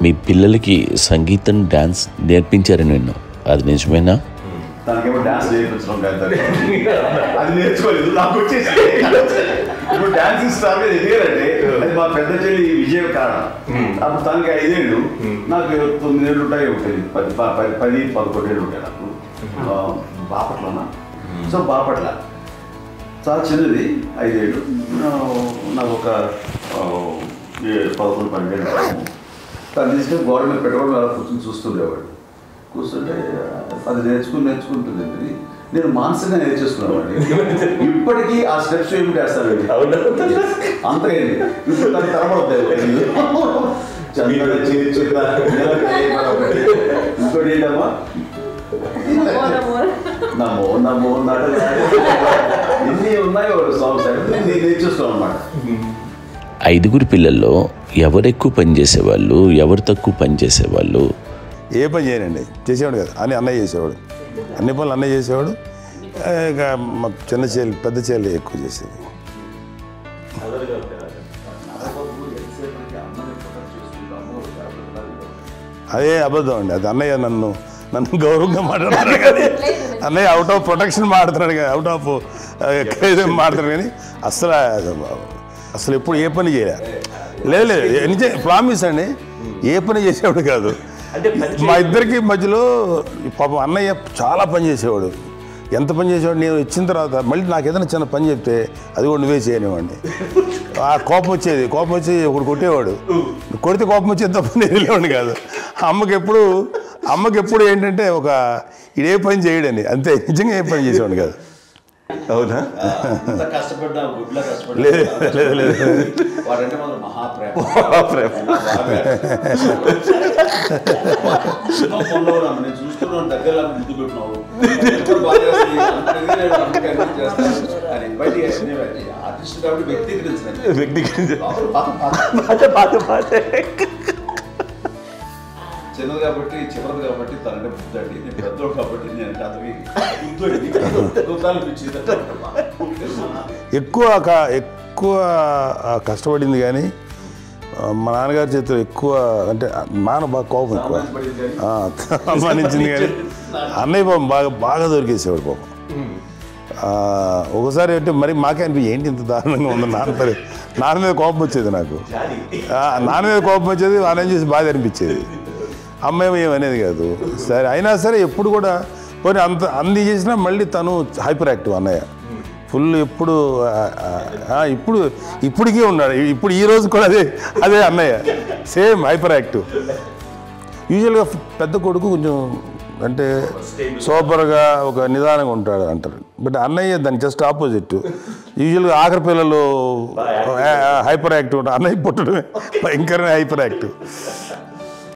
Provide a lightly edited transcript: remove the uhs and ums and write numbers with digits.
మీ పిల్లలకి సంగీతం డాన్స్ నేర్పించారని విన్నాం, అది నిజమేనా? దానికేమో డాన్స్ నేర్పించడం కాదు, అది నేర్చుకోలేదు, నాకు వచ్చేసి ఇప్పుడు డాన్సింగ్ స్టార్ మీద ఎదిగారంటే అది మా పెద్ద చెల్లి విజయం కారణం. అప్పుడు తనకి 5 ఏళ్ళు, నాకు 9 ఏళ్ళు ఉంటాయి, ఉంటుంది 10-11 ఏళ్ళు ఉంటాయి నాకు. బాపట్లనా, సో బాపట్ల చాలా చిన్నది, 5 ఏళ్ళు, నాకు ఒక 11-12 ఏళ్ళు. తను తీసుకొని గోడ మీద పెట్టుకోవడం అలా కూర్చొని చూస్తుండేవాడు. కూర్చుంటే అది నేర్చుకుంటుంది. నేను మానసికంగా నేర్చేసుకున్నామండి. ఇప్పటికీ ఆ స్టెప్స్ ఏమిటి వేస్తాను అంతేండి. ఇప్పుడు తను తరబడతాయి. ఇంకోటి ఏంటమ్మా, నమో నమో ఎన్ని ఉన్నాయో సాంగ్స్ నేను నేర్చేస్తాను అన్నమాట. 5 పిల్లల్లో ఎవరు ఎక్కువ పని చేసేవాళ్ళు, ఎవరు తక్కువ పని చేసేవాళ్ళు? ఏ పని చేయనండి, చేసేవాడు కదా అని అన్నయ్య చేసేవాడు, అన్ని పనులు అన్నయ్య చేసేవాడు. ఇక మా చిన్న చెల్లి పెద్ద చెల్లి ఎక్కువ చేసేది. అదే అబద్ధం అండి, అది అన్నయ్య నన్ను గౌరవంగా మాట్లాడుతున్నాడు కానీ అన్నయ్య అవుట్ ఆఫ్ ప్రొటెక్షన్ మాట్లాడుతున్నాడు కానీ, అవుట్ ఆఫ్ మాట్లాడుతున్నాడు కానీ అసలు ఎప్పుడు ఏ పని చేయలే. లేదు ప్రామిస్ అండి, ఏ పని చేసేవాడు కాదు. మా ఇద్దరికి మధ్యలో పాపం అన్నయ్య చాలా పని చేసేవాడు. ఎంత పని చేసేవాడు, నేను ఇచ్చిన తర్వాత మళ్ళీ నాకు ఏదైనా చిన్న పని చెప్తే అది కూడా నువ్వే చేయనివ్వండి. ఆ కోపం వచ్చి ఒకడు కొట్టేవాడు, కొడితే కోపం వచ్చేది తప్ప నేను వెళ్ళేవాడిని కాదు. అమ్మకి ఎప్పుడు ఏంటంటే ఒక ఇదే పని చేయడని, అంతే, నిజంగా ఏ పని చేసేవాడిని కాదు. అవునా? లేదు వాడంటే మాత్రం మహాప్రేమ. నేను చూస్తున్నాను, దగ్గర ముద్దు పెట్టినావు, ఆర్టిస్ట్ కాబట్టి వ్యక్తీకరించిన చిన్నది కాబట్టి చివరిది కాబట్టి తనంటే బుద్ధండి, నేను పెద్దోడు కాబట్టి నేను ఎక్కువ కష్టపడింది కానీ మా నాన్నగారి చేతిలో ఎక్కువ, అంటే నాన్న బాగా కోపం ఎక్కువ అమ్మానించింది కానీ అన్నయ్య పాపం బాగా దొరికేసేవాడు పాపం. ఒకసారి అంటే మరి మాకే అనిపి ఏంటి ఇంత దారుణంగా ఉంది నాన్న మీద కోపం వచ్చేది నాకు. నాన్న మీద కోపం వచ్చేది, ఆయన చేసి బాధ అనిపించేది. అమ్మాయి ఏమనేది కాదు. సరే అయినా సరే ఎప్పుడు కూడా పోనీ అన్ని చేసినా మళ్ళీ తను హైపర్ యాక్టివ్ అన్నయ్య, ఫుల్. ఇప్పటికీ ఉన్నాడు, ఇప్పుడు ఈ రోజు కూడా అదే అన్నయ్య, సేమ్ హైపర్ యాక్టివ్. యూజువల్గా పెద్ద కొడుకు కొంచెం అంటే సూపర్గా ఒక నిదానంగా ఉంటాడు అంటారు, బట్ అన్నయ్య దానికి జస్ట్ ఆపోజిట్. యూజువల్గా ఆఖరి పిల్లలు హైపర్ యాక్టివ్ ఉంటారు, అన్నయ్య పుట్టడమే భయంకరమైన హైపర్ యాక్టివ్.